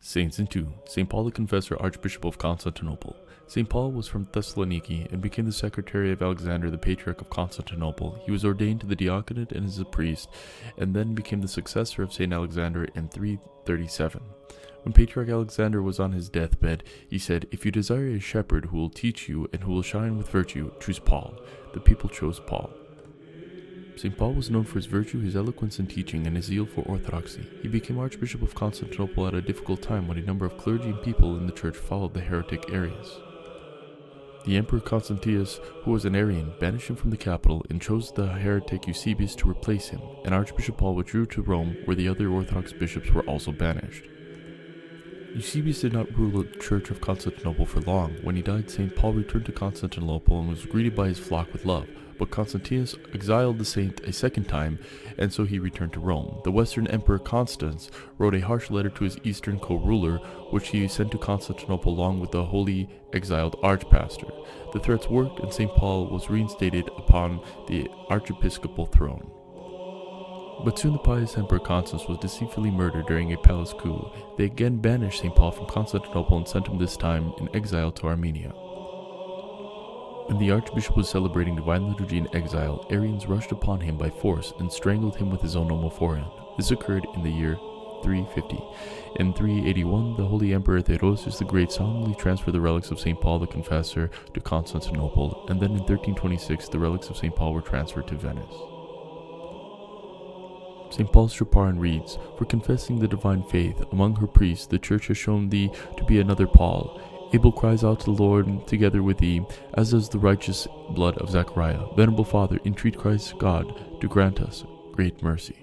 Saints in 2. St. Paul the Confessor, Archbishop of Constantinople. St. Paul was from Thessaloniki and became the secretary of Alexander, the Patriarch of Constantinople. He was ordained to the diaconate and as a priest, and then became the successor of St. Alexander in 337. When Patriarch Alexander was on his deathbed, he said, "If you desire a shepherd who will teach you and who will shine with virtue, choose Paul." The people chose Paul. St. Paul was known for his virtue, his eloquence in teaching, and his zeal for orthodoxy. He became Archbishop of Constantinople at a difficult time when a number of clergy and people in the church followed the heretic Arius. The Emperor Constantius, who was an Arian, banished him from the capital and chose the heretic Eusebius to replace him, and Archbishop Paul withdrew to Rome, where the other Orthodox bishops were also banished. Eusebius did not rule the Church of Constantinople for long. When he died, St. Paul returned to Constantinople and was greeted by his flock with love. But Constantius exiled the saint a second time, and so he returned to Rome. The Western Emperor Constans wrote a harsh letter to his Eastern co-ruler, which he sent to Constantinople along with the holy exiled archpastor. The threats worked, and St. Paul was reinstated upon the archiepiscopal throne. But soon the pious Emperor Constans was deceitfully murdered during a palace coup. They again banished St. Paul from Constantinople and sent him this time in exile to Armenia. When the Archbishop was celebrating Divine Liturgy in exile, Arians rushed upon him by force and strangled him with his own noble forehand. This occurred in the year 350. In 381, the Holy Emperor Theodosius the Great solemnly transferred the relics of St. Paul the Confessor to Constantinople, and then in 1326 the relics of St. Paul were transferred to Venice. St. Paul's Traparin reads, "For confessing the divine faith among her priests, the Church has shown thee to be another Paul. Abel cries out to the Lord together with thee, as does the righteous blood of Zachariah. Venerable Father, entreat Christ God to grant us great mercy."